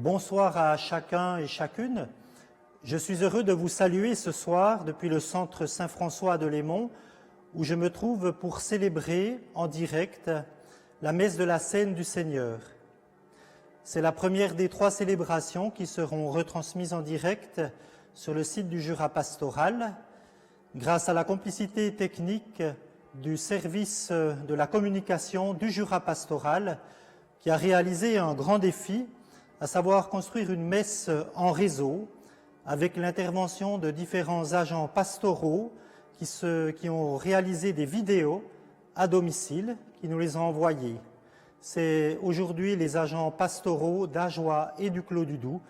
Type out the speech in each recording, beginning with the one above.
Bonsoir à chacun et chacune. Je suis heureux de vous saluer ce soir depuis le centre Saint-François de Lémont, où je me trouve pour célébrer en direct la messe de la Cène du Seigneur. C'est la première des 3 célébrations qui seront retransmises en direct sur le site du Jura pastoral, grâce à la complicité technique du service de la communication du Jura pastoral, qui a réalisé un grand défi, à savoir construire une messe en réseau avec l'intervention de différents agents pastoraux qui ont réalisé des vidéos à domicile, qui nous les ont envoyées. C'est aujourd'hui les agents pastoraux d'Ajoie et du Clos du Doubs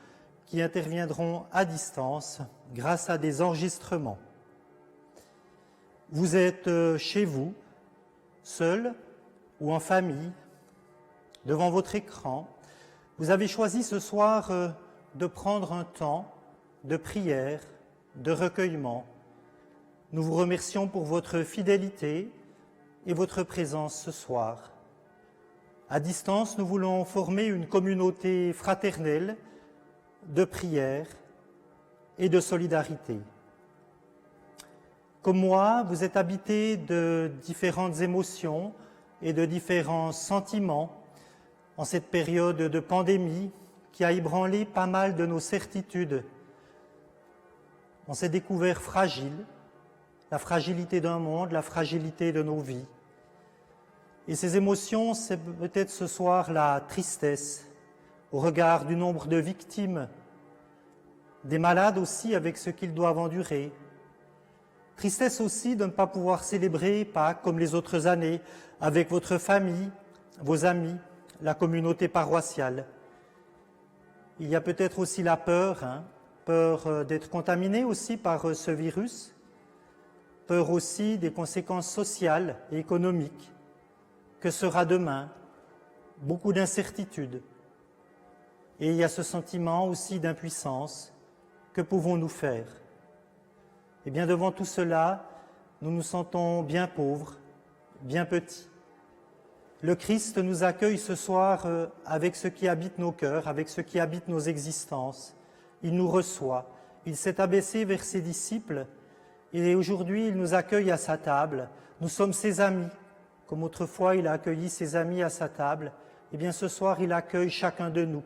qui interviendront à distance grâce à des enregistrements. Vous êtes chez vous, seul ou en famille, devant votre écran. Vous avez choisi ce soir de prendre un temps de prière, de recueillement. Nous vous remercions pour votre fidélité et votre présence ce soir. À distance, nous voulons former une communauté fraternelle de prière et de solidarité. Comme moi, vous êtes habité de différentes émotions et de différents sentiments en cette période de pandémie qui a ébranlé pas mal de nos certitudes. On s'est découvert fragile, la fragilité d'un monde, la fragilité de nos vies. Et ces émotions, c'est peut-être ce soir la tristesse au regard du nombre de victimes, des malades aussi avec ce qu'ils doivent endurer. Tristesse aussi de ne pas pouvoir célébrer Pâques comme les autres années avec votre famille, vos amis, la communauté paroissiale. Il y a peut-être aussi la peur, peur d'être contaminé aussi par ce virus, peur aussi des conséquences sociales et économiques. Que sera demain? Beaucoup d'incertitudes. Et il y a ce sentiment aussi d'impuissance. Que pouvons-nous faire? Eh bien, devant tout cela, nous nous sentons bien pauvres, bien petits. Le Christ nous accueille ce soir avec ce qui habite nos cœurs, avec ce qui habite nos existences. Il nous reçoit. Il s'est abaissé vers ses disciples et aujourd'hui, il nous accueille à sa table. Nous sommes ses amis. Comme autrefois, il a accueilli ses amis à sa table. Eh bien, ce soir, il accueille chacun de nous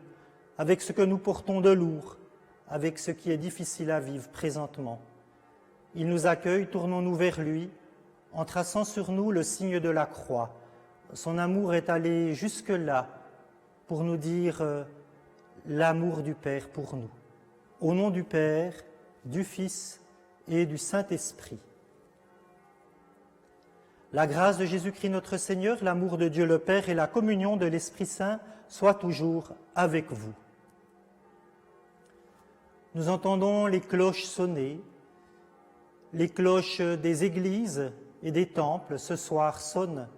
avec ce que nous portons de lourd, avec ce qui est difficile à vivre présentement. Il nous accueille, tournons-nous vers lui, en traçant sur nous le signe de la croix. Son amour est allé jusque-là pour nous dire l'amour du Père pour nous. Au nom du Père, du Fils et du Saint-Esprit. La grâce de Jésus-Christ notre Seigneur, l'amour de Dieu le Père et la communion de l'Esprit Saint soient toujours avec vous. Nous entendons les cloches sonner. Les cloches des églises et des temples ce soir sonnent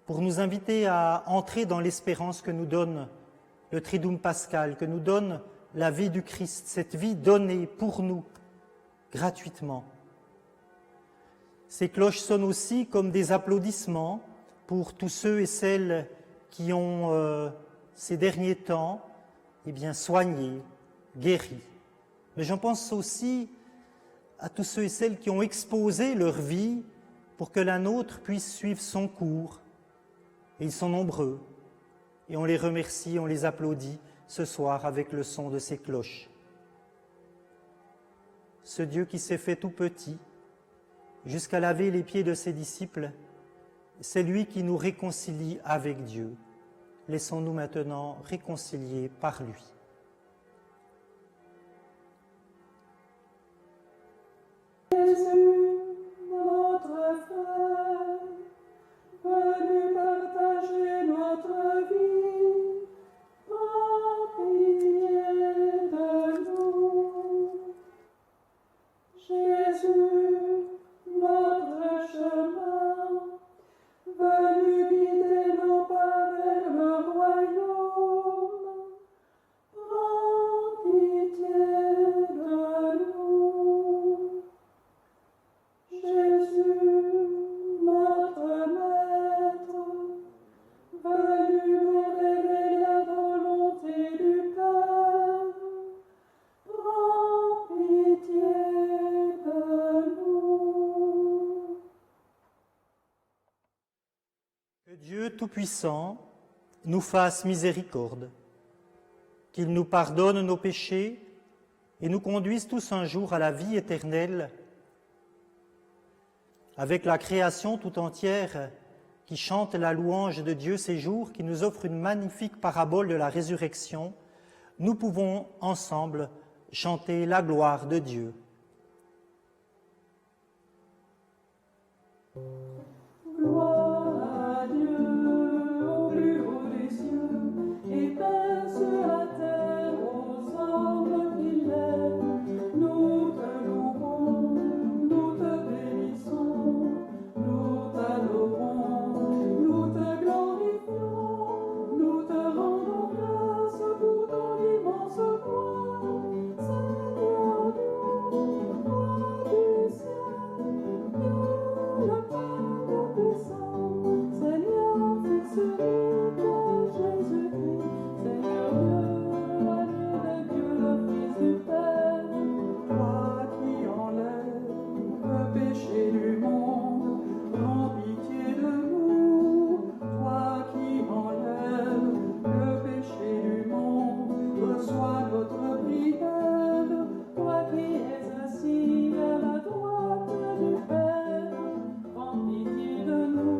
pour nous inviter à entrer dans l'espérance que nous donne le Triduum pascal, que nous donne la vie du Christ, cette vie donnée pour nous gratuitement. Ces cloches sonnent aussi comme des applaudissements pour tous ceux et celles qui ont, ces derniers temps, soigné, guéri. Mais j'en pense aussi à tous ceux et celles qui ont exposé leur vie pour que la nôtre puisse suivre son cours. Et ils sont nombreux, et on les remercie, on les applaudit ce soir avec le son de ces cloches. Ce Dieu qui s'est fait tout petit, jusqu'à laver les pieds de ses disciples, c'est lui qui nous réconcilie avec Dieu. Laissons-nous maintenant réconcilier par lui. Jésus, notre frère, venu partager notre vie, prends pitié de nous. Jésus, notre chemin, venu guider nos pas vers le royaume, prends pitié de nous. Tout-Puissant nous fasse miséricorde, qu'il nous pardonne nos péchés et nous conduise tous un jour à la vie éternelle, avec la création tout entière qui chante la louange de Dieu ces jours, qui nous offre une magnifique parabole de la résurrection. Nous pouvons ensemble chanter la gloire de Dieu. Gloire à Dieu au plus haut des cieux, et paix sur la terre aux hommes qu'il aime. Nous te louons, nous te bénissons, nous t'adorons, nous te glorifions, nous te rendons grâce pour ton immense gloire. Seigneur Dieu, roi du ciel, Dieu le Père puissant, Seigneur, fils unique, Jésus-Christ, Seigneur Dieu, l'agneau de Dieu, le Fils du Père, toi qui enlèves le péché du monde, prends pitié de nous. Toi qui enlèves le péché du monde, reçois notre prière. Toi qui es assis à la droite du Père, prends pitié de nous.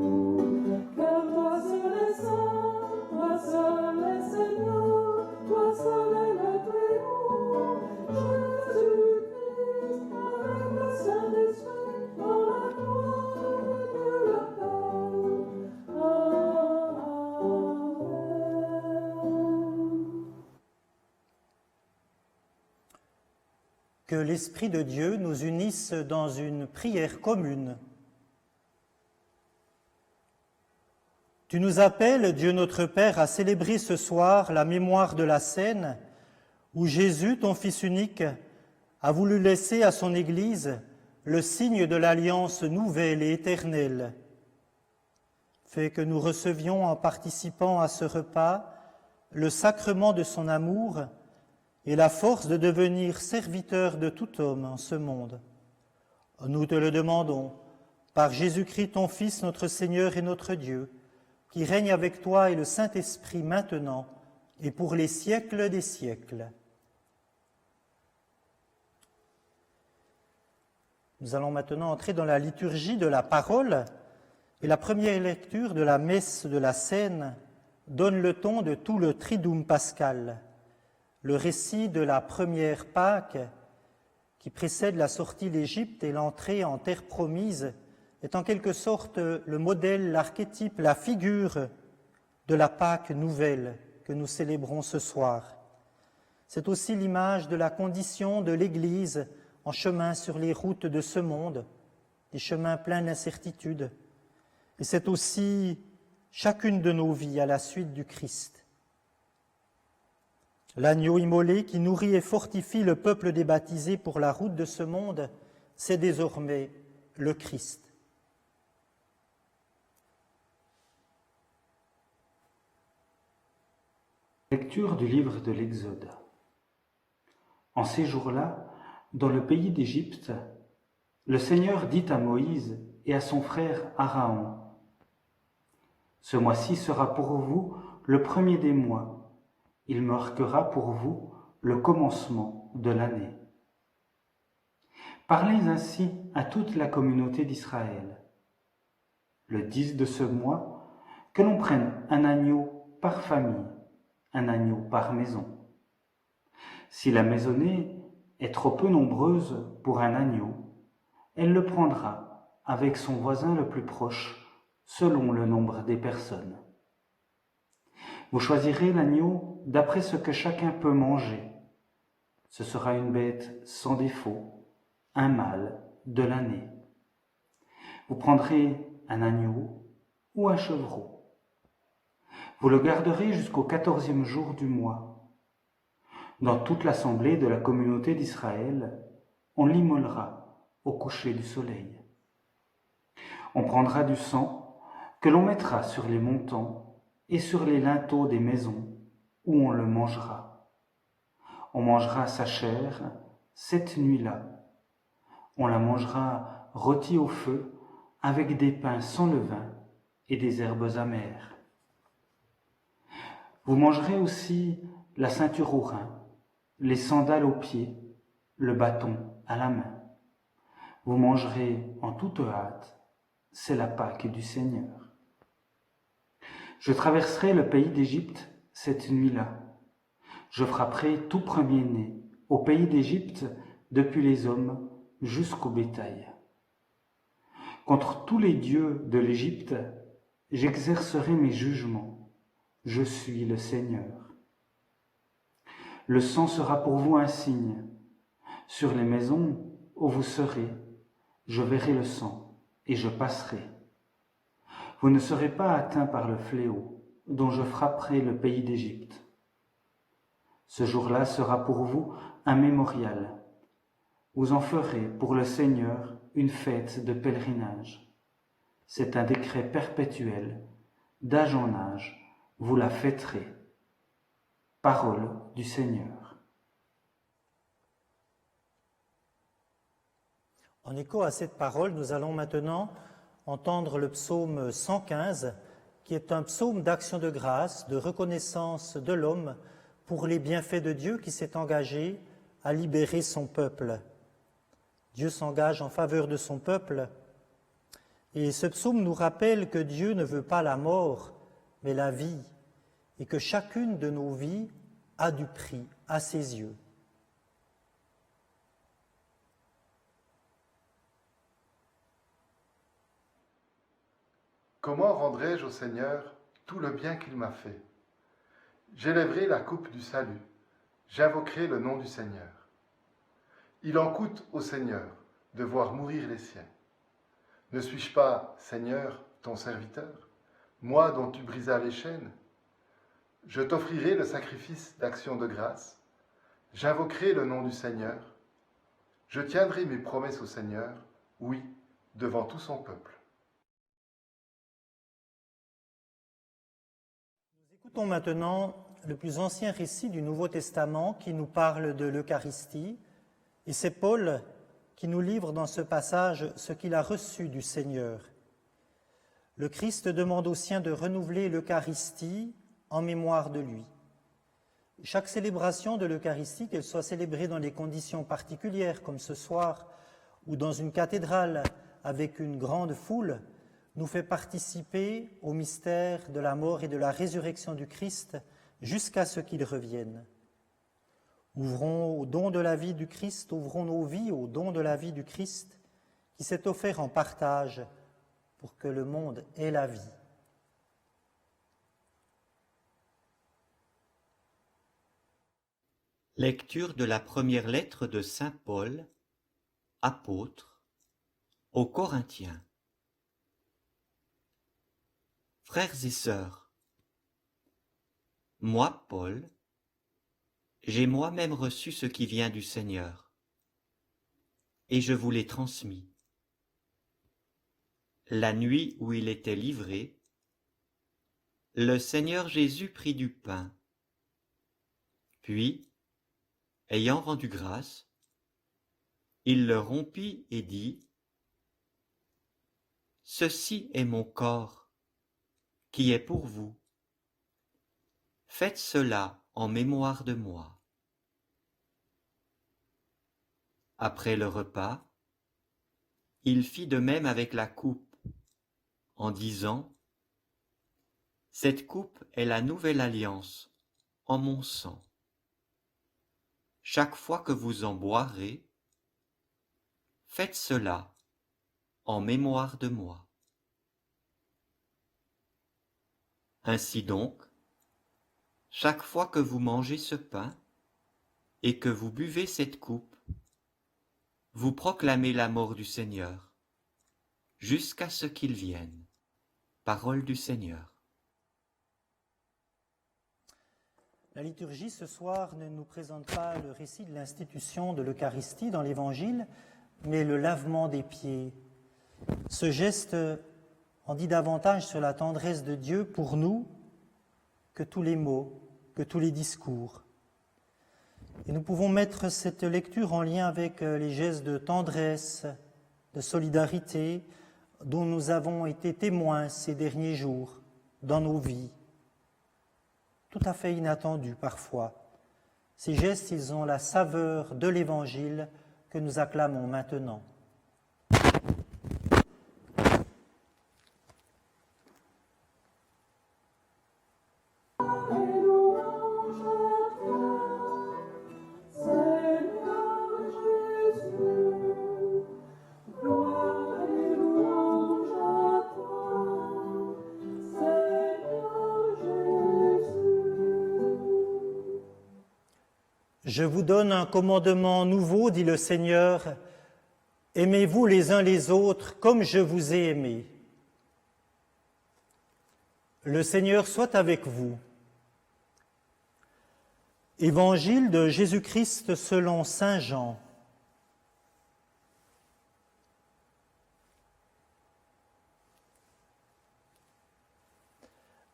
Car toi seul est saint, toi seul est Seigneur, toi seul est le Très-Haut. Jésus-Christ, avec le Saint-Esprit, dans la gloire de Dieu le Père. Amen. Que l'Esprit de Dieu nous unisse dans une prière commune. Tu nous appelles, Dieu notre Père, à célébrer ce soir la mémoire de la scène où Jésus, ton Fils unique, a voulu laisser à son Église le signe de l'alliance nouvelle et éternelle. Fais que nous recevions en participant à ce repas le sacrement de son amour et la force de devenir serviteurs de tout homme en ce monde. Nous te le demandons, par Jésus-Christ, ton Fils, notre Seigneur et notre Dieu, qui règne avec toi et le Saint-Esprit maintenant et pour les siècles des siècles. Nous allons maintenant entrer dans la liturgie de la parole, et la première lecture de la messe de la Seine donne le ton de tout le Triduum pascal, le récit de la première Pâque qui précède la sortie d'Égypte et l'entrée en terre promise est en quelque sorte le modèle, l'archétype, la figure de la Pâque nouvelle que nous célébrons ce soir. C'est aussi l'image de la condition de l'Église en chemin sur les routes de ce monde, des chemins pleins d'incertitudes. Et c'est aussi chacune de nos vies à la suite du Christ. L'agneau immolé qui nourrit et fortifie le peuple des baptisés pour la route de ce monde, c'est désormais le Christ. Lecture du livre de l'Exode. En ces jours-là, dans le pays d'Égypte, le Seigneur dit à Moïse et à son frère Aaron : « Ce mois-ci sera pour vous le premier des mois. Il marquera pour vous le commencement de l'année. Parlez ainsi à toute la communauté d'Israël. Le 10 de ce mois, que l'on prenne un agneau par famille, un agneau par maison. Si la maisonnée est trop peu nombreuse pour un agneau, elle le prendra avec son voisin le plus proche, selon le nombre des personnes. Vous choisirez l'agneau d'après ce que chacun peut manger. Ce sera une bête sans défaut, un mâle de l'année. Vous prendrez un agneau ou un chevreau. Vous le garderez jusqu'au 14e jour du mois. Dans toute l'assemblée de la communauté d'Israël, on l'immolera au coucher du soleil. On prendra du sang que l'on mettra sur les montants et sur les linteaux des maisons où on le mangera. On mangera sa chair cette nuit-là. On la mangera rôtie au feu avec des pains sans levain et des herbes amères. Vous mangerez aussi la ceinture au rein, les sandales aux pieds, le bâton à la main. Vous mangerez en toute hâte, c'est la Pâque du Seigneur. Je traverserai le pays d'Égypte cette nuit-là. Je frapperai tout premier-né au pays d'Égypte, depuis les hommes jusqu'au bétail. Contre tous les dieux de l'Égypte, j'exercerai mes jugements. Je suis le Seigneur. Le sang sera pour vous un signe. Sur les maisons où vous serez, je verrai le sang et je passerai. Vous ne serez pas atteints par le fléau dont je frapperai le pays d'Égypte. Ce jour-là sera pour vous un mémorial. Vous en ferez pour le Seigneur une fête de pèlerinage. C'est un décret perpétuel, d'âge en âge, vous la fêterez. Parole du Seigneur. En écho à cette parole, nous allons maintenant entendre le psaume 115, qui est un psaume d'action de grâce, de reconnaissance de l'homme pour les bienfaits de Dieu qui s'est engagé à libérer son peuple. Dieu s'engage en faveur de son peuple. Et ce psaume nous rappelle que Dieu ne veut pas la mort, mais la vie, et que chacune de nos vies a du prix à ses yeux. Comment rendrai-je au Seigneur tout le bien qu'il m'a fait? J'élèverai la coupe du salut, j'invoquerai le nom du Seigneur. Il en coûte au Seigneur de voir mourir les siens. Ne suis-je pas, Seigneur, ton serviteur, moi dont tu brisas les chaînes? Je t'offrirai le sacrifice d'action de grâce, j'invoquerai le nom du Seigneur, je tiendrai mes promesses au Seigneur, oui, devant tout son peuple. Nous écoutons maintenant le plus ancien récit du Nouveau Testament qui nous parle de l'Eucharistie, et c'est Paul qui nous livre dans ce passage ce qu'il a reçu du Seigneur. Le Christ demande aux siens de renouveler l'Eucharistie en mémoire de lui. Chaque célébration de l'Eucharistie, qu'elle soit célébrée dans des conditions particulières, comme ce soir, ou dans une cathédrale avec une grande foule, nous fait participer au mystère de la mort et de la résurrection du Christ jusqu'à ce qu'il revienne. Ouvrons au don de la vie du Christ, ouvrons nos vies au don de la vie du Christ qui s'est offert en partage pour que le monde ait la vie. Lecture de la première lettre de Saint Paul, apôtre, aux Corinthiens. Frères et sœurs, moi, Paul, j'ai moi-même reçu ce qui vient du Seigneur, et je vous l'ai transmis. La nuit où il était livré, le Seigneur Jésus prit du pain, puis, ayant rendu grâce, il le rompit et dit : « Ceci est mon corps, qui est pour vous. Faites cela en mémoire de moi. » Après le repas, il fit de même avec la coupe, en disant : « Cette coupe est la nouvelle alliance en mon sang. Chaque fois que vous en boirez, faites cela en mémoire de moi. » Ainsi donc, chaque fois que vous mangez ce pain et que vous buvez cette coupe, vous proclamez la mort du Seigneur, jusqu'à ce qu'il vienne. Parole du Seigneur. La liturgie ce soir ne nous présente pas le récit de l'institution de l'Eucharistie dans l'Évangile, mais le lavement des pieds. Ce geste en dit davantage sur la tendresse de Dieu pour nous que tous les mots, que tous les discours. Et nous pouvons mettre cette lecture en lien avec les gestes de tendresse, de solidarité dont nous avons été témoins ces derniers jours dans nos vies. tout à fait inattendus parfois. Ces gestes, ils ont la saveur de l'Évangile que nous acclamons maintenant. Je vous donne un commandement nouveau, dit le Seigneur. Aimez-vous les uns les autres comme je vous ai aimé. Le Seigneur soit avec vous. Évangile de Jésus-Christ selon saint Jean.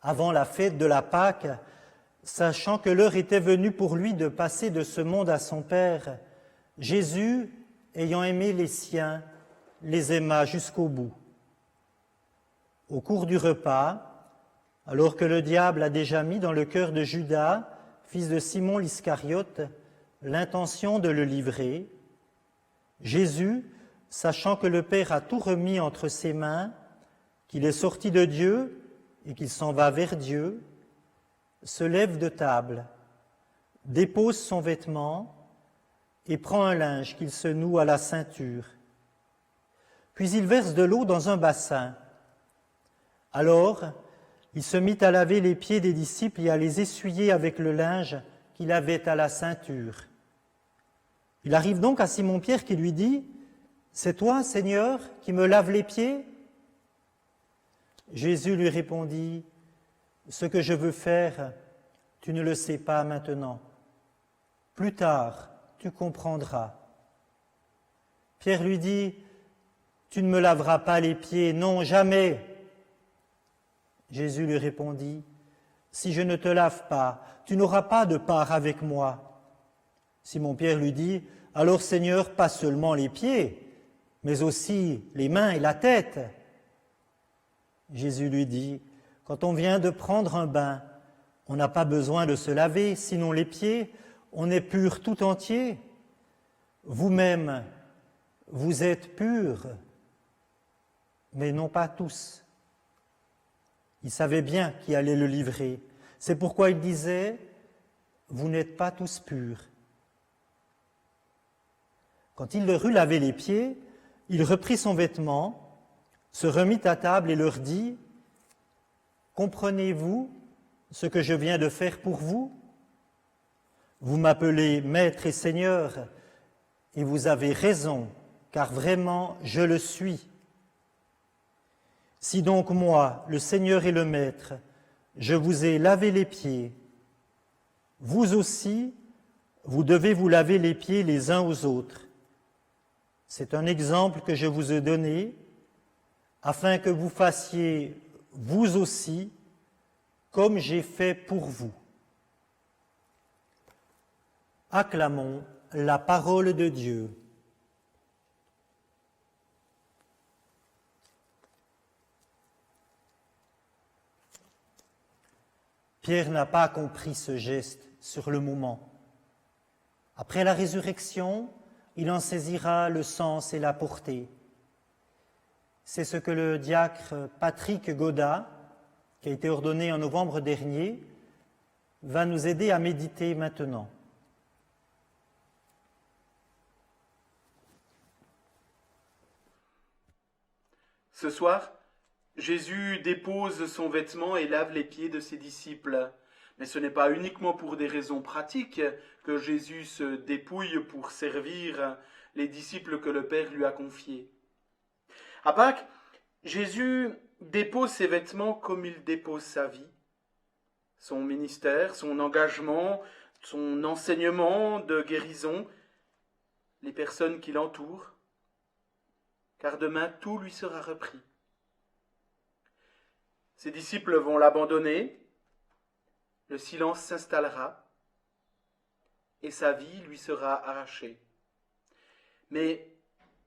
Avant la fête de la Pâque, sachant que l'heure était venue pour lui de passer de ce monde à son Père, Jésus, ayant aimé les siens, les aima jusqu'au bout. Au cours du repas, alors que le diable a déjà mis dans le cœur de Judas, fils de Simon l'Iscariote, l'intention de le livrer, Jésus, sachant que le Père a tout remis entre ses mains, qu'il est sorti de Dieu et qu'il s'en va vers Dieu, se lève de table, dépose son vêtement et prend un linge qu'il se noue à la ceinture. Puis il verse de l'eau dans un bassin. Alors, il se mit à laver les pieds des disciples et à les essuyer avec le linge qu'il avait à la ceinture. Il arrive donc à Simon-Pierre qui lui dit « C'est toi, Seigneur, qui me laves les pieds ?» Jésus lui répondit « Ce que je veux faire, tu ne le sais pas maintenant. Plus tard, tu comprendras. » Pierre lui dit « Tu ne me laveras pas les pieds, non, jamais. » Jésus lui répondit « Si je ne te lave pas, tu n'auras pas de part avec moi. » Simon-Pierre lui dit « Alors, Seigneur, pas seulement les pieds, mais aussi les mains et la tête. » Jésus lui dit « Quand on vient de prendre un bain, on n'a pas besoin de se laver, sinon les pieds, on est pur tout entier. Vous-même, vous êtes purs, mais non pas tous. » Il savait bien qui allait le livrer. C'est pourquoi il disait « Vous n'êtes pas tous purs. » Quand il leur eut lavé les pieds, il reprit son vêtement, se remit à table et leur dit « Comprenez-vous ce que je viens de faire pour vous? Vous m'appelez Maître et Seigneur, et vous avez raison, car vraiment je le suis. Si donc moi, le Seigneur et le Maître, je vous ai lavé les pieds, vous aussi, vous devez vous laver les pieds les uns aux autres. C'est un exemple que je vous ai donné, afin que vous fassiez, vous aussi, comme j'ai fait pour vous. » Acclamons la parole de Dieu. Pierre n'a pas compris ce geste sur le moment. Après la résurrection, il en saisira le sens et la portée. C'est ce que le diacre Patrick Goda, qui a été ordonné en novembre dernier, va nous aider à méditer maintenant. Ce soir, Jésus dépose son vêtement et lave les pieds de ses disciples. Mais ce n'est pas uniquement pour des raisons pratiques que Jésus se dépouille pour servir les disciples que le Père lui a confiés. À Pâques, Jésus dépose ses vêtements comme il dépose sa vie, son ministère, son engagement, son enseignement de guérison, les personnes qui l'entourent, car demain tout lui sera repris. Ses disciples vont l'abandonner, le silence s'installera et sa vie lui sera arrachée. Mais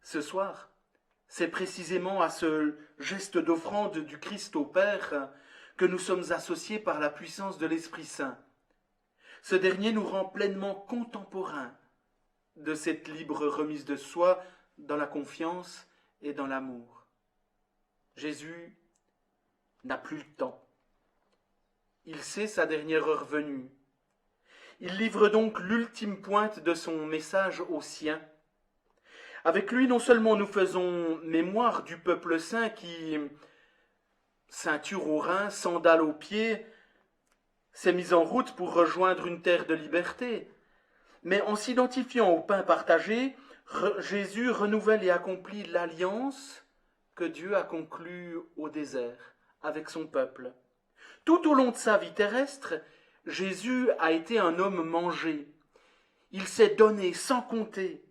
ce soir, c'est précisément à ce geste d'offrande du Christ au Père que nous sommes associés par la puissance de l'Esprit Saint. Ce dernier nous rend pleinement contemporains de cette libre remise de soi dans la confiance et dans l'amour. Jésus n'a plus le temps. Il sait sa dernière heure venue. Il livre donc l'ultime pointe de son message aux siens. Avec lui, non seulement nous faisons mémoire du peuple saint qui, ceinture aux reins, sandales aux pieds, s'est mis en route pour rejoindre une terre de liberté, mais en s'identifiant au pain partagé, Jésus renouvelle et accomplit l'alliance que Dieu a conclue au désert avec son peuple. Tout au long de sa vie terrestre, Jésus a été un homme mangé. Il s'est donné sans compter.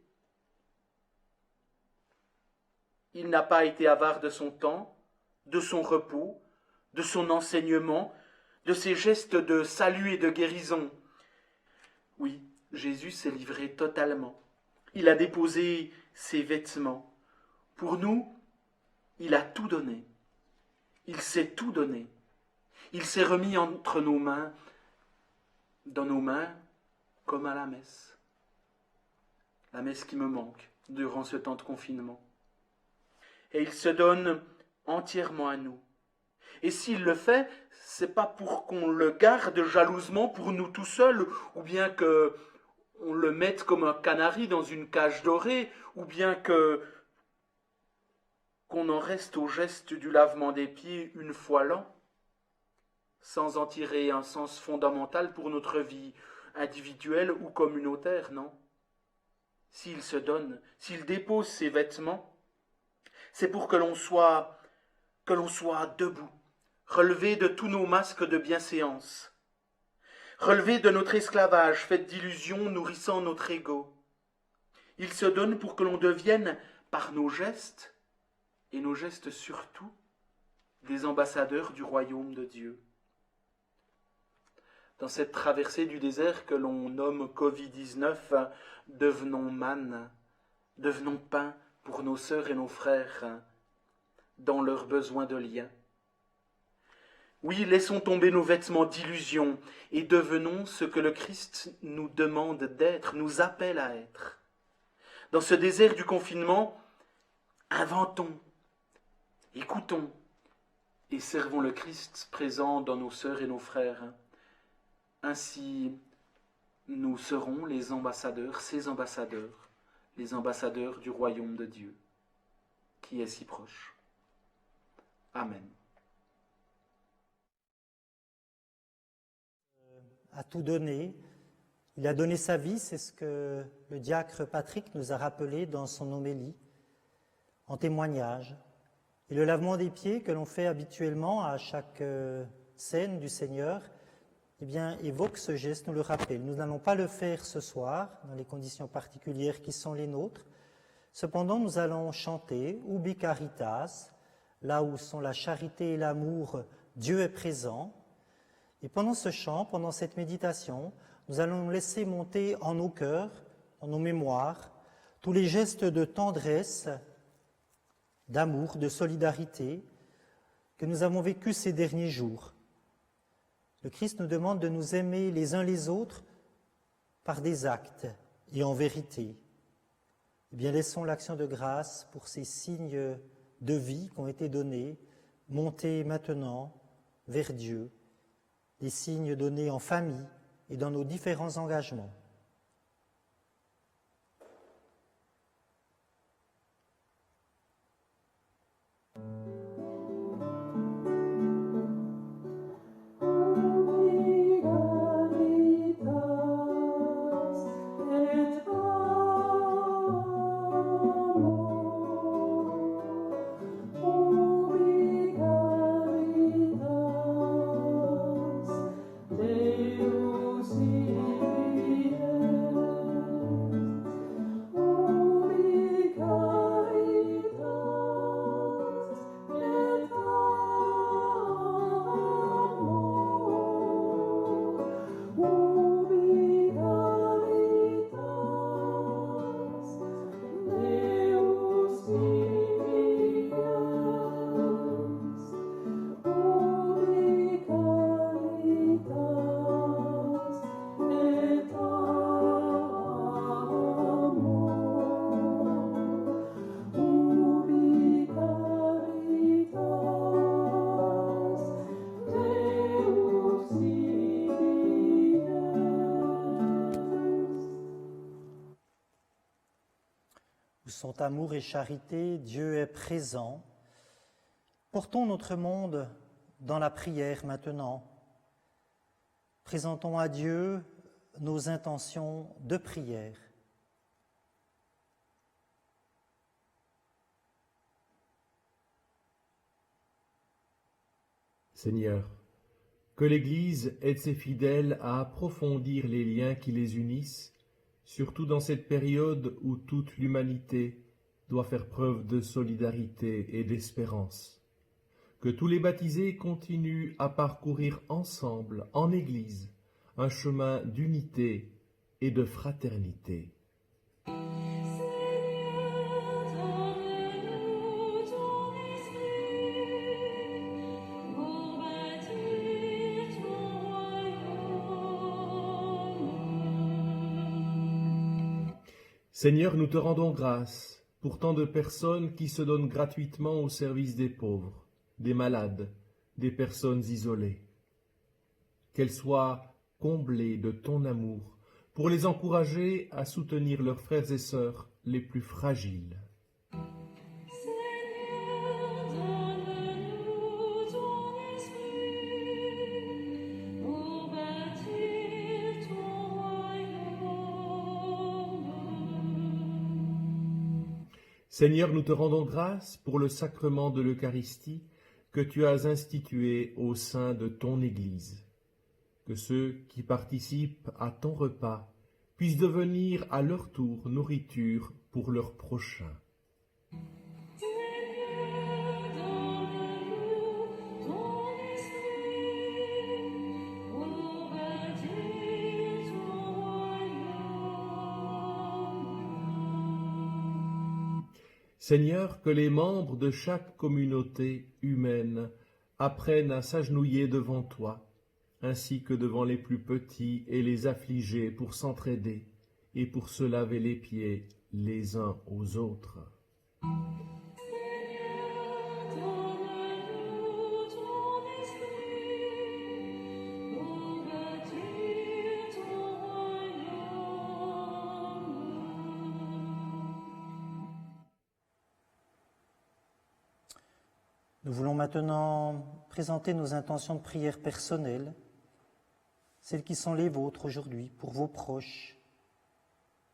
Il n'a pas été avare de son temps, de son repos, de son enseignement, de ses gestes de salut et de guérison. Oui, Jésus s'est livré totalement. Il a déposé ses vêtements. Pour nous, il a tout donné. Il s'est tout donné. Il s'est remis entre nos mains, dans nos mains, comme à la messe. La messe qui me manque durant ce temps de confinement. Et il se donne entièrement à nous. Et s'il le fait, c'est pas pour qu'on le garde jalousement pour nous tout seuls, ou bien que on le mette comme un canari dans une cage dorée, ou bien qu'on en reste au geste du lavement des pieds une fois l'an, sans en tirer un sens fondamental pour notre vie individuelle ou communautaire, non. S'il se donne, s'il dépose ses vêtements, c'est pour que l'on soit debout, relevé de tous nos masques de bienséance, relevé de notre esclavage fait d'illusions nourrissant notre ego. Il se donne pour que l'on devienne, par nos gestes, et nos gestes surtout, des ambassadeurs du royaume de Dieu. Dans cette traversée du désert que l'on nomme Covid-19, devenons manne, devenons pain pour nos sœurs et nos frères dans leurs besoins de lien. Oui, laissons tomber nos vêtements d'illusion et devenons ce que le Christ nous demande d'être, nous appelle à être. Dans ce désert du confinement, inventons, écoutons et servons le Christ présent dans nos sœurs et nos frères. Ainsi, nous serons les ambassadeurs, ces ambassadeurs, les ambassadeurs du royaume de Dieu, qui est si proche. Amen. A tout donné. Il a donné sa vie, c'est ce que le diacre Patrick nous a rappelé dans son homélie, en témoignage. Et le lavement des pieds que l'on fait habituellement à chaque scène du Seigneur, eh bien, évoque ce geste, nous le rappelle. Nous n'allons pas le faire ce soir, dans les conditions particulières qui sont les nôtres. Cependant, nous allons chanter « Ubi caritas », là où sont la charité et l'amour, Dieu est présent. Et pendant ce chant, pendant cette méditation, nous allons nous laisser monter en nos cœurs, en nos mémoires, tous les gestes de tendresse, d'amour, de solidarité que nous avons vécus ces derniers jours. Le Christ nous demande de nous aimer les uns les autres par des actes et en vérité. Eh bien, laissons l'action de grâce pour ces signes de vie qui ont été donnés, monter maintenant vers Dieu, des signes donnés en famille et dans nos différents engagements. Deus ire sont amour et charité, Dieu est présent. Portons notre monde dans la prière maintenant. Présentons à Dieu nos intentions de prière. Seigneur, que l'Église aide ses fidèles à approfondir les liens qui les unissent, surtout dans cette période où toute l'humanité doit faire preuve de solidarité et d'espérance. Que tous les baptisés continuent à parcourir ensemble, en Église, un chemin d'unité et de fraternité. Seigneur, nous te rendons grâce pour tant de personnes qui se donnent gratuitement au service des pauvres, des malades, des personnes isolées. Qu'elles soient comblées de ton amour pour les encourager à soutenir leurs frères et sœurs les plus fragiles. Seigneur, nous te rendons grâce pour le sacrement de l'Eucharistie que tu as institué au sein de ton Église. Que ceux qui participent à ton repas puissent devenir à leur tour nourriture pour leurs prochains. Seigneur, que les membres de chaque communauté humaine apprennent à s'agenouiller devant toi, ainsi que devant les plus petits et les affligés pour s'entraider et pour se laver les pieds les uns aux autres. Nous voulons maintenant présenter nos intentions de prière personnelles, celles qui sont les vôtres aujourd'hui, pour vos proches,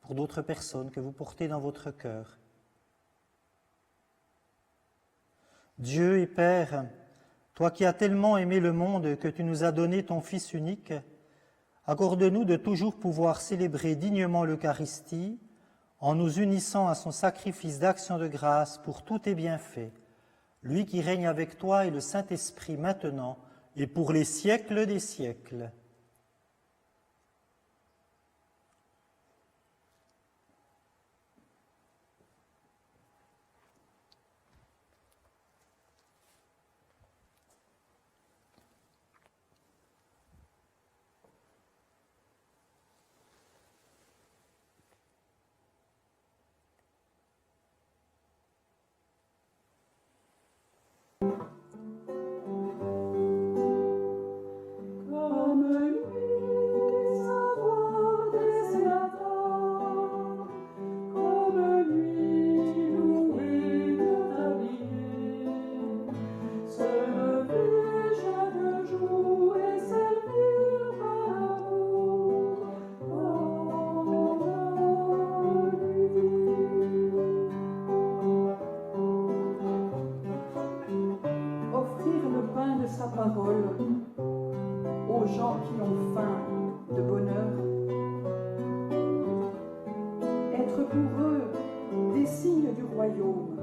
pour d'autres personnes que vous portez dans votre cœur. Dieu et Père, toi qui as tellement aimé le monde que tu nous as donné ton Fils unique, accorde-nous de toujours pouvoir célébrer dignement l'Eucharistie en nous unissant à son sacrifice d'action de grâce pour tous tes bienfaits. Lui qui règne avec toi et le Saint-Esprit maintenant et pour les siècles des siècles. Comme lui, savoir des attentes, comme lui, louer de t'habiller, se lever chaque jour et servir par amour, offrir le pain de sa parole aux gens qui ont faim de bonheur, être pour eux des signes du royaume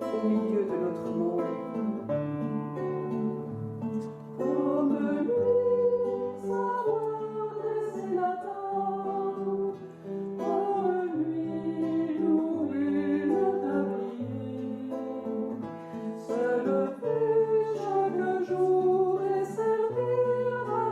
au milieu de notre monde. Comme lui, savoir dresser la table, comme lui, louer le tablier, se lever chaque jour et servir à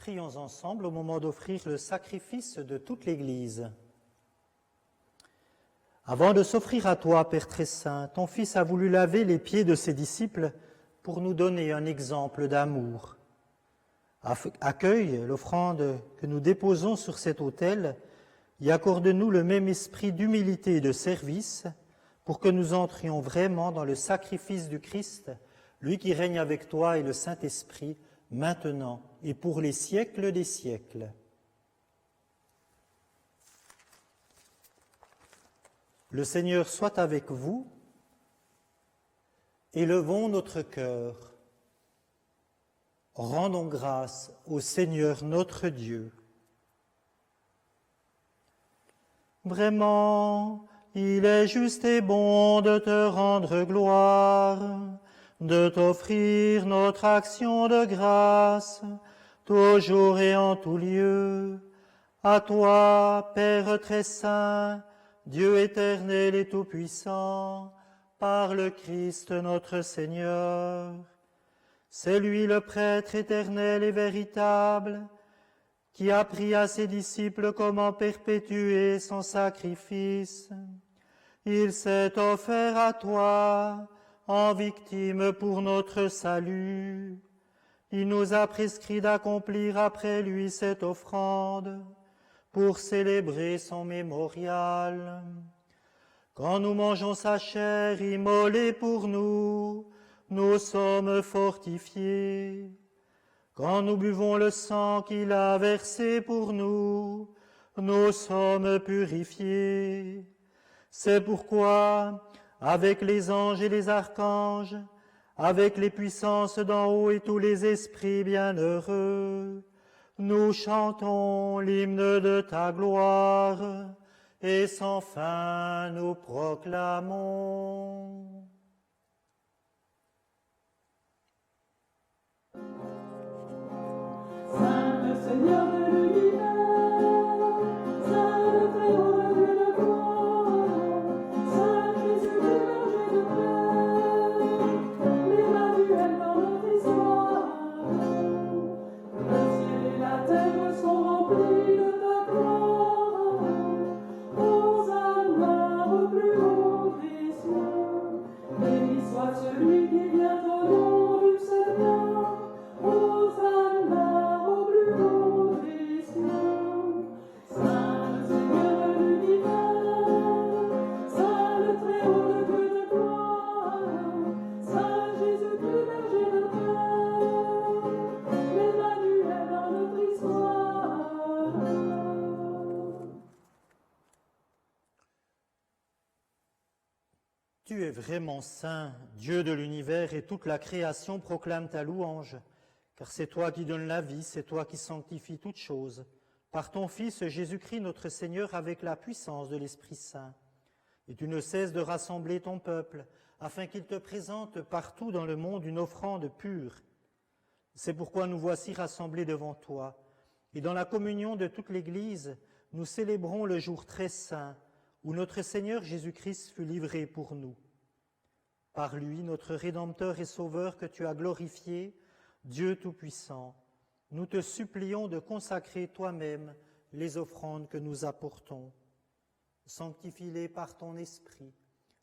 Prions ensemble au moment d'offrir le sacrifice de toute l'Église. Avant de s'offrir à toi, Père très saint, ton Fils a voulu laver les pieds de ses disciples pour nous donner un exemple d'amour. Accueille l'offrande que nous déposons sur cet autel et accorde-nous le même esprit d'humilité et de service pour que nous entrions vraiment dans le sacrifice du Christ, lui qui règne avec toi et le Saint-Esprit, maintenant et pour les siècles des siècles. Le Seigneur soit avec vous. Élevons notre cœur. Rendons grâce au Seigneur notre Dieu. Vraiment, il est juste et bon de te rendre gloire, de t'offrir notre action de grâce, toujours et en tout lieu. À toi, Père très saint, Dieu éternel et tout-puissant, par le Christ notre Seigneur. C'est lui le prêtre éternel et véritable, qui a appris à ses disciples comment perpétuer son sacrifice. Il s'est offert à toi en victime pour notre salut. Il nous a prescrit d'accomplir après lui cette offrande pour célébrer son mémorial. Quand nous mangeons sa chair immolée pour nous, nous sommes fortifiés. Quand nous buvons le sang qu'il a versé pour nous, nous sommes purifiés. C'est pourquoi, avec les anges et les archanges, avec les puissances d'en haut et tous les esprits bienheureux, nous chantons l'hymne de ta gloire, et sans fin nous proclamons. Saint le Seigneur de l'univers, Saint le Très-Haut, le Dieu de gloire, Saint Jésus berger de paix, l'Emmanuel dans notre histoire. Le ciel et la terre sont remplis de ta gloire. Hosanna au plus haut des cieux. Béni soit celui qui vient au nom du Seigneur. Hosanna au plus haut des cieux. Saint le Seigneur de l'univers, Saint le Très-Haut, le Dieu de gloire, Saint Jésus-Christ berger de paix, l'Emmanuel dans notre histoire. Tu es vraiment saint, Dieu de l'univers, et toute la création proclame ta louange. Car c'est toi qui donnes la vie, c'est toi qui sanctifies toutes choses, par ton Fils Jésus-Christ notre Seigneur, avec la puissance de l'Esprit Saint. Et tu ne cesses de rassembler ton peuple, afin qu'il te présente partout dans le monde une offrande pure. C'est pourquoi nous voici rassemblés devant toi, et dans la communion de toute l'Église, nous célébrons le jour très saint, où notre Seigneur Jésus-Christ fut livré pour nous. Par lui, notre Rédempteur et Sauveur que tu as glorifié, Dieu Tout-Puissant, nous te supplions de consacrer toi-même les offrandes que nous apportons. Sanctifie-les par ton Esprit,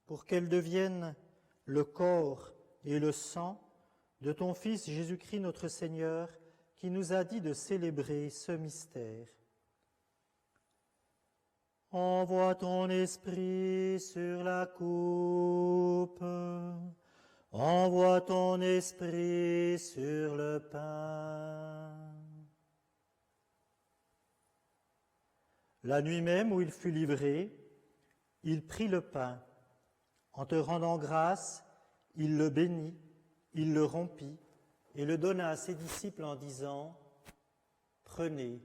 pour qu'elles deviennent le corps et le sang de ton Fils Jésus-Christ notre Seigneur, qui nous a dit de célébrer ce mystère. Envoie ton Esprit sur la coupe, envoie ton Esprit sur le pain. La nuit même où il fut livré, il prit le pain. En te rendant grâce, il le bénit, il le rompit et le donna à ses disciples en disant « Prenez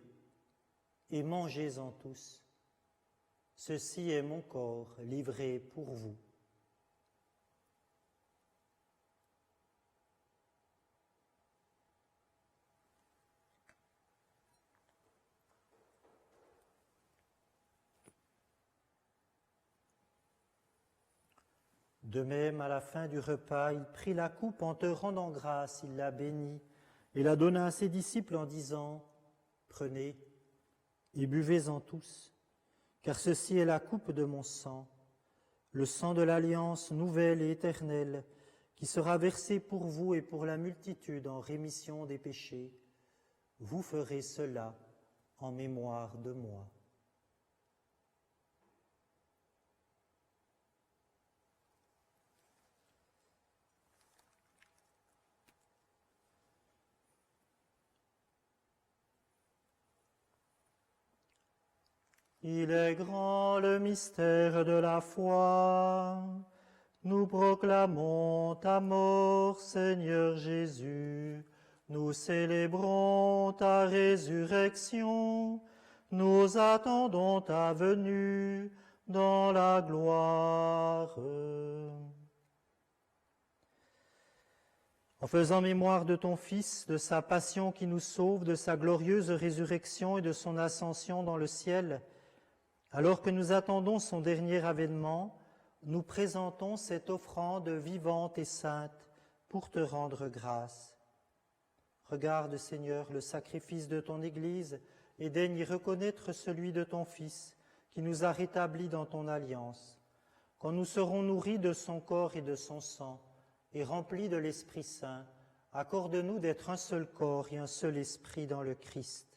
et mangez-en tous. Ceci est mon corps livré pour vous. » De même, à la fin du repas, il prit la coupe en te rendant grâce, il la bénit et la donna à ses disciples en disant Prenez et buvez-en tous, car ceci est la coupe de mon sang, le sang de l'alliance nouvelle et éternelle, qui sera versé pour vous et pour la multitude en rémission des péchés. Vous ferez cela en mémoire de moi. Il est grand le mystère de la foi. Nous proclamons ta mort, Seigneur Jésus. Nous célébrons ta résurrection. Nous attendons ta venue dans la gloire. En faisant mémoire de ton Fils, de sa passion qui nous sauve, de sa glorieuse résurrection et de son ascension dans le ciel, alors que nous attendons son dernier avènement, nous présentons cette offrande vivante et sainte pour te rendre grâce. Regarde, Seigneur, le sacrifice de ton Église et daigne y reconnaître celui de ton Fils qui nous a rétablis dans ton alliance. Quand nous serons nourris de son corps et de son sang et remplis de l'Esprit Saint, accorde-nous d'être un seul corps et un seul esprit dans le Christ.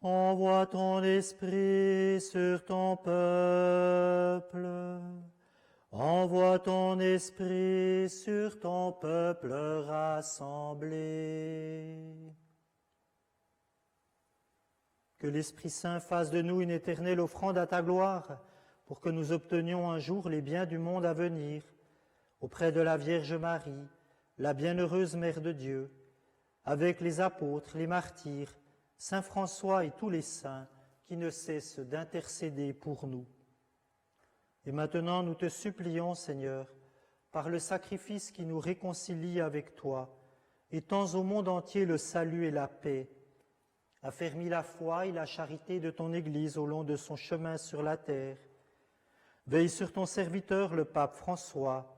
Envoie ton esprit sur ton peuple. Envoie ton esprit sur ton peuple rassemblé. Que l'Esprit Saint fasse de nous une éternelle offrande à ta gloire, pour que nous obtenions un jour les biens du monde à venir, auprès de la Vierge Marie, la bienheureuse Mère de Dieu, avec les apôtres, les martyrs, Saint François et tous les saints qui ne cessent d'intercéder pour nous. Et maintenant, nous te supplions, Seigneur, par le sacrifice qui nous réconcilie avec toi, étends au monde entier le salut et la paix. Affermis la foi et la charité de ton Église au long de son chemin sur la terre. Veille sur ton serviteur, le pape François,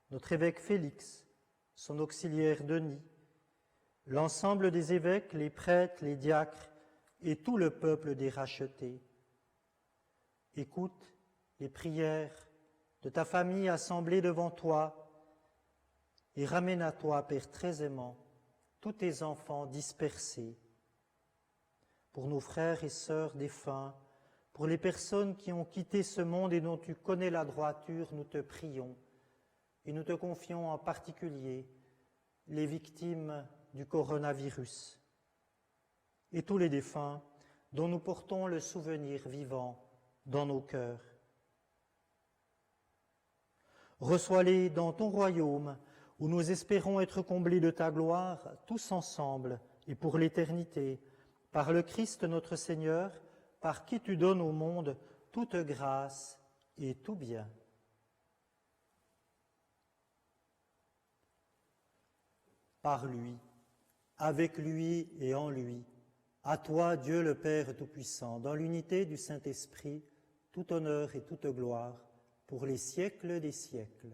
notre évêque Félix, son auxiliaire Denis, l'ensemble des évêques, les prêtres, les diacres et tout le peuple des rachetés. Écoute les prières de ta famille assemblée devant toi et ramène à toi, Père très aimant, tous tes enfants dispersés. Pour nos frères et sœurs défunts, pour les personnes qui ont quitté ce monde et dont tu connais la droiture, nous te prions et nous te confions en particulier les victimes du coronavirus et tous les défunts dont nous portons le souvenir vivant dans nos cœurs. Reçois-les dans ton royaume où nous espérons être comblés de ta gloire tous ensemble et pour l'éternité, par le Christ notre Seigneur, par qui tu donnes au monde toute grâce et tout bien. Par lui, avec lui et en lui, à toi, Dieu le Père Tout-Puissant, dans l'unité du Saint-Esprit, tout honneur et toute gloire, pour les siècles des siècles.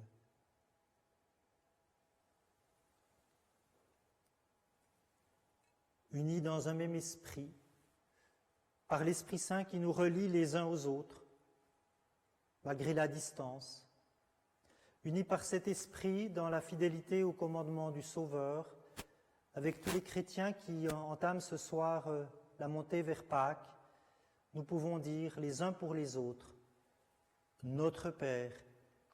Unis dans un même esprit, par l'Esprit Saint qui nous relie les uns aux autres, malgré la distance, unis par cet esprit dans la fidélité au commandement du Sauveur, avec tous les chrétiens qui entament ce soir la montée vers Pâques, nous pouvons dire les uns pour les autres: Notre Père,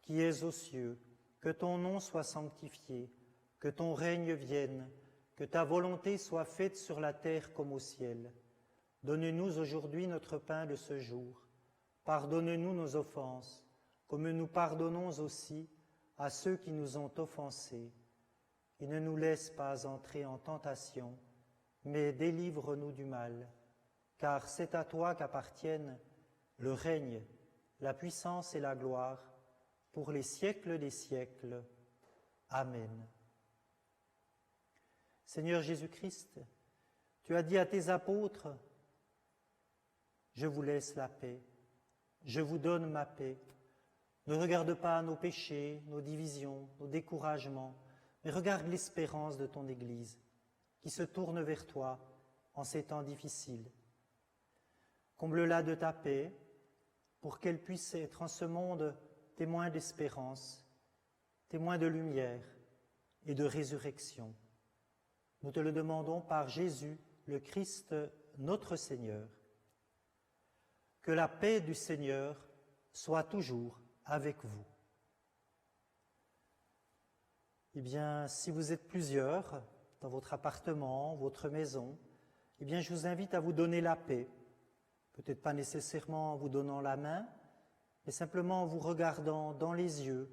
qui es aux cieux, que ton nom soit sanctifié, que ton règne vienne, que ta volonté soit faite sur la terre comme au ciel. Donne-nous aujourd'hui notre pain de ce jour. Pardonne-nous nos offenses, comme nous pardonnons aussi à ceux qui nous ont offensés. Et ne nous laisse pas entrer en tentation, mais délivre-nous du mal. Car c'est à toi qu'appartiennent le règne, la puissance et la gloire, pour les siècles des siècles. Amen. Seigneur Jésus-Christ, tu as dit à tes apôtres: je vous laisse la paix, je vous donne ma paix. Ne regarde pas nos péchés, nos divisions, nos découragements, mais regarde l'espérance de ton Église. qui se tournent vers toi en ces temps difficiles. Comble-la de ta paix pour qu'elle puisse être en ce monde témoin d'espérance, témoin de lumière et de résurrection. Nous te le demandons par Jésus, le Christ, notre Seigneur. Que la paix du Seigneur soit toujours avec vous. Eh bien, si vous êtes plusieurs dans votre appartement, votre maison, eh bien, je vous invite à vous donner la paix. Peut-être pas nécessairement en vous donnant la main, mais simplement en vous regardant dans les yeux,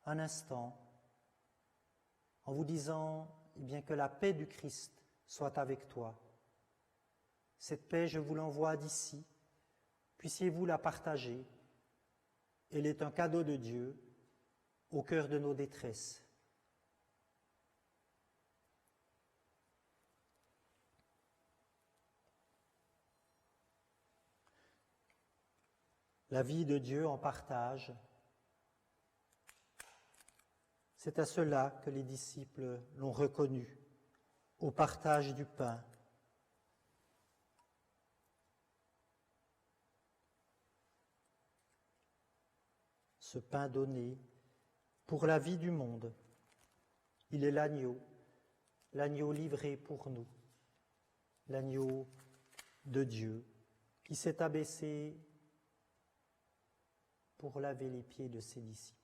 un instant, en vous disant eh bien, que la paix du Christ soit avec toi. Cette paix, je vous l'envoie d'ici, puissiez-vous la partager. Elle est un cadeau de Dieu au cœur de nos détresses. La vie de Dieu en partage, c'est à cela que les disciples l'ont reconnu, au partage du pain. Ce pain donné pour la vie du monde, il est l'agneau livré pour nous, l'agneau de Dieu qui s'est abaissé pour laver les pieds de ses disciples.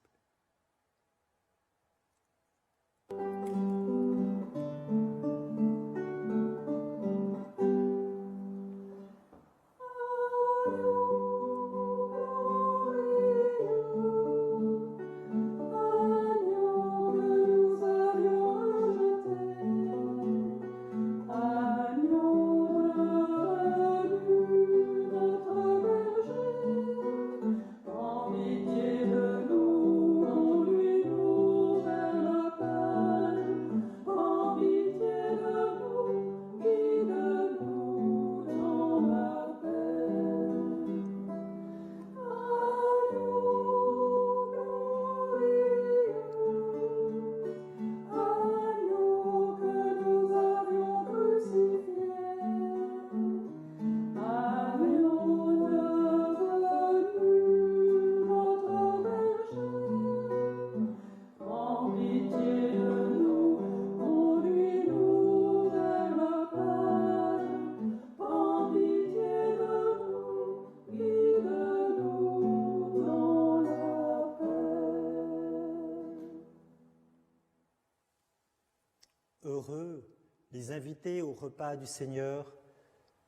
Heureux les invités au repas du Seigneur,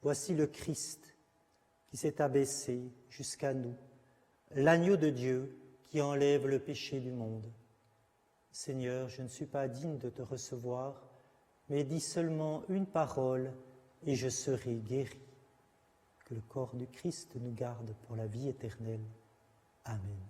voici le Christ qui s'est abaissé jusqu'à nous, l'agneau de Dieu qui enlève le péché du monde. Seigneur, je ne suis pas digne de te recevoir, mais dis seulement une parole et je serai guéri. Que le corps du Christ nous garde pour la vie éternelle. Amen.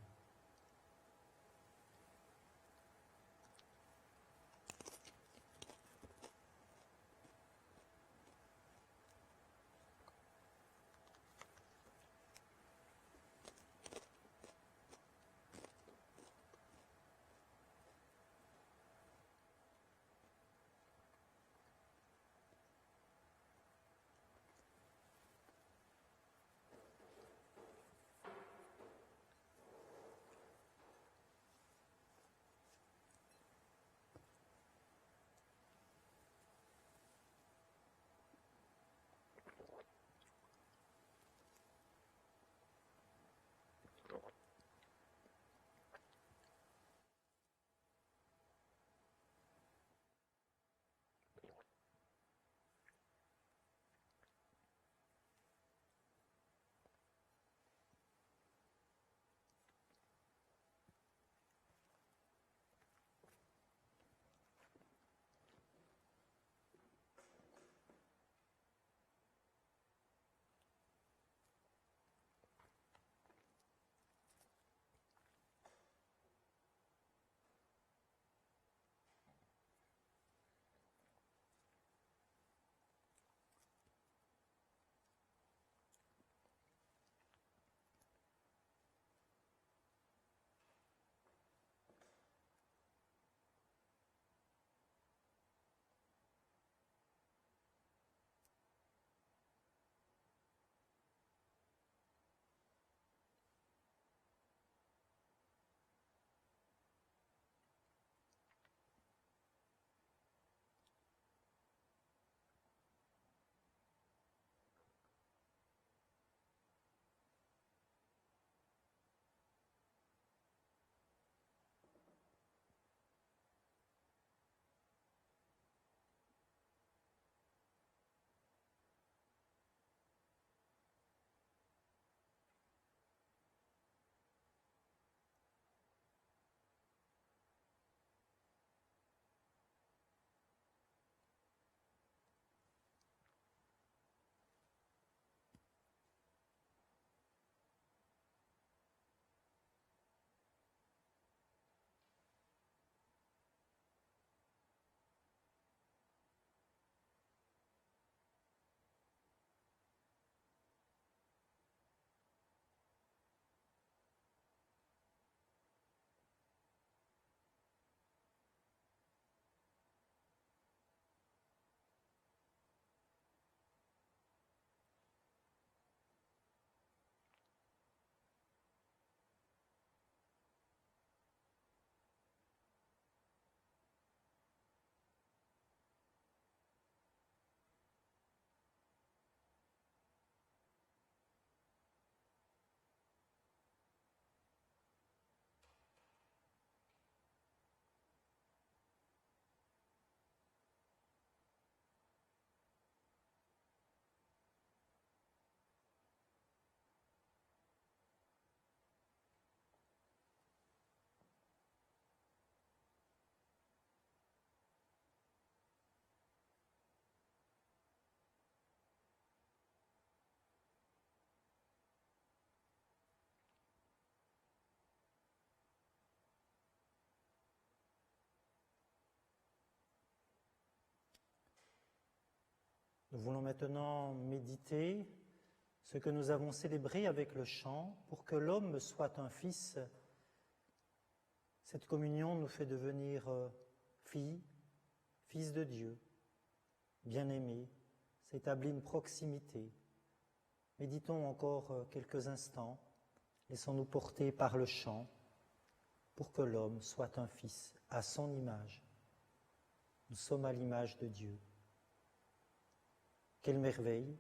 Nous voulons maintenant méditer ce que nous avons célébré avec le chant, pour que l'homme soit un fils. Cette communion nous fait devenir fils de Dieu, bien-aimés, s'établit une proximité. Méditons encore quelques instants, laissons-nous porter par le chant, pour que l'homme soit un fils à son image. Nous sommes à l'image de Dieu. Quelle merveille!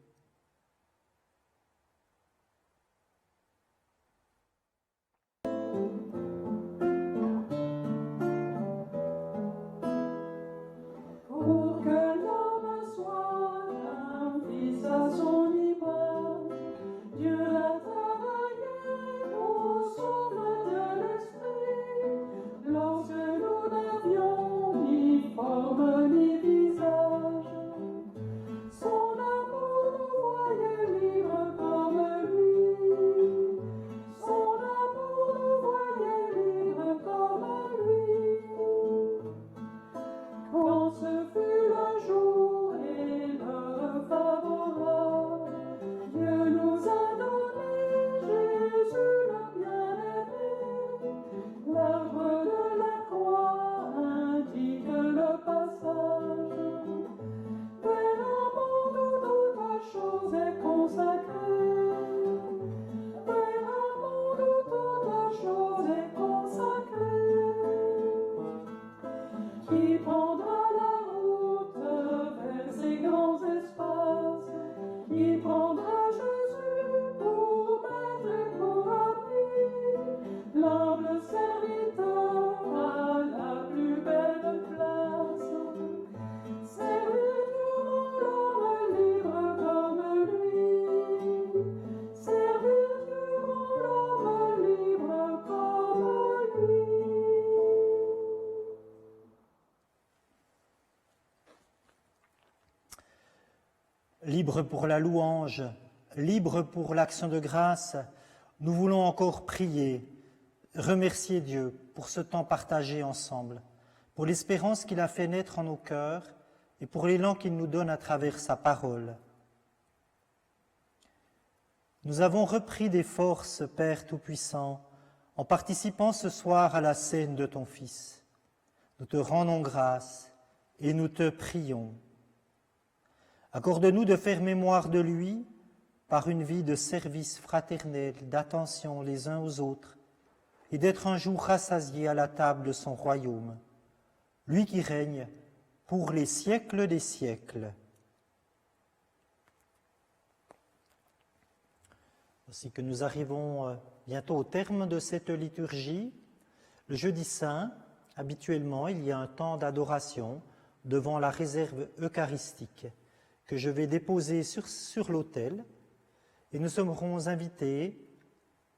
Pour que l'homme soit un fils à son image, Dieu l'a travaillé au souffle de l'esprit, lorsque nous n'avions ni forme ni visage. Son amour nous voyait libres comme lui. Son amour nous voyait libres comme lui. Quand ce fut le jour et l'heure favorable, Dieu nous a donné Jésus le bien-aimé. L'arbre de la croix indique le passage vers un monde où toute chose est consacrée. Vers un monde où toute chose est consacrée. Qui prendra la route vers ces grands espaces, qui prendra Jésus pour maître et pour ami, l'humble serviteur à la plus belle place. Servir Dieu rend l'homme libre comme lui. Servir Dieu rend l'homme libre comme lui. Libre pour la louange, libre pour l'action de grâce, nous voulons encore prier, remercier Dieu pour ce temps partagé ensemble, pour l'espérance qu'il a fait naître en nos cœurs et pour l'élan qu'il nous donne à travers sa parole. Nous avons repris des forces, Père Tout-Puissant, en participant ce soir à la scène de ton Fils. Nous te rendons grâce et nous te prions. Accorde-nous de faire mémoire de lui par une vie de service fraternel, d'attention les uns aux autres, et d'être un jour rassasiés à la table de son royaume, lui qui règne pour les siècles des siècles. Ainsi que nous arrivons bientôt au terme de cette liturgie, le jeudi saint, habituellement, il y a un temps d'adoration devant la réserve eucharistique que je vais déposer sur l'autel, et nous serons invités,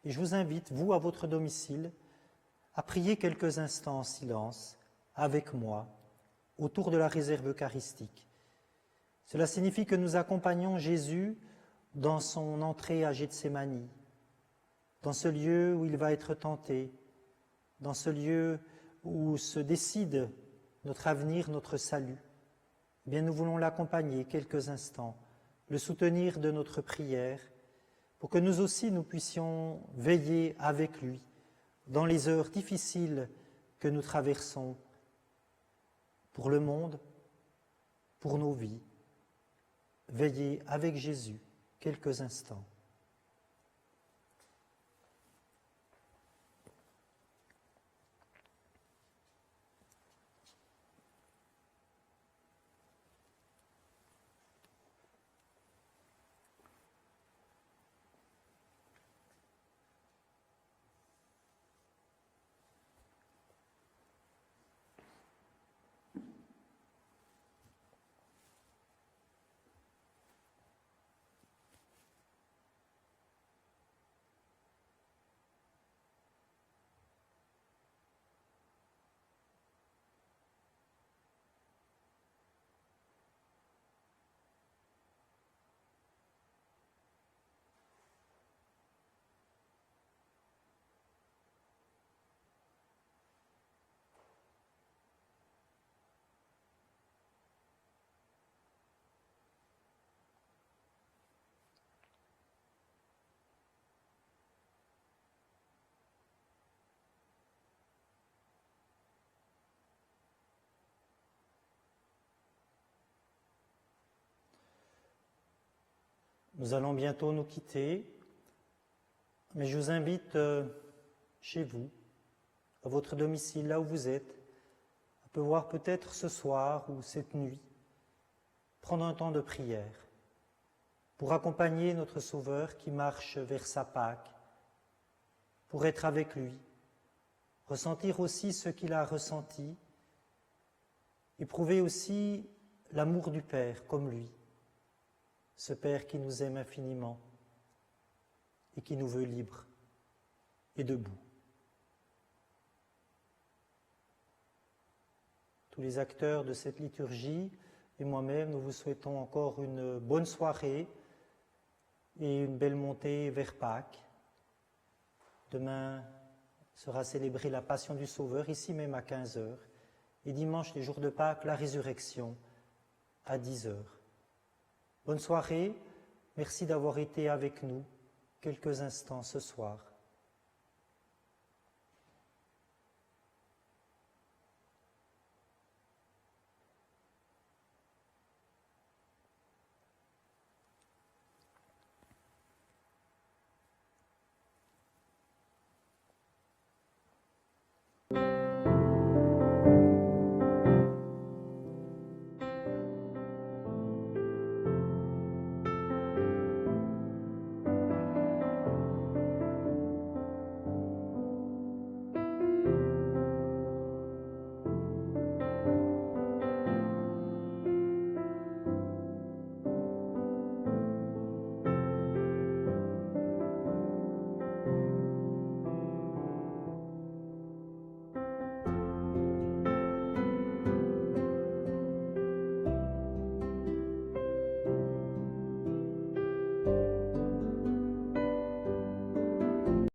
et je vous invite, vous, à votre domicile, à prier quelques instants en silence avec moi autour de la réserve eucharistique. Cela signifie que nous accompagnons Jésus dans son entrée à Gethsémani, dans ce lieu où il va être tenté, dans ce lieu où se décide notre avenir, notre salut. Eh bien, nous voulons l'accompagner quelques instants, le soutenir de notre prière, pour que nous aussi nous puissions veiller avec lui dans les heures difficiles que nous traversons pour le monde, pour nos vies. Veiller avec Jésus quelques instants. Nous allons bientôt nous quitter, mais je vous invite chez vous, à votre domicile, là où vous êtes, à pouvoir peut-être ce soir ou cette nuit prendre un temps de prière pour accompagner notre Sauveur qui marche vers sa Pâque, pour être avec lui, ressentir aussi ce qu'il a ressenti, éprouver aussi l'amour du Père comme lui, ce Père qui nous aime infiniment et qui nous veut libres et debout. Tous les acteurs de cette liturgie et moi-même, nous vous souhaitons encore une bonne soirée et une belle montée vers Pâques. Demain sera célébrée la Passion du Sauveur, ici même à 15h, et dimanche, les jours de Pâques, la résurrection à 10h. Bonne soirée, merci d'avoir été avec nous quelques instants ce soir.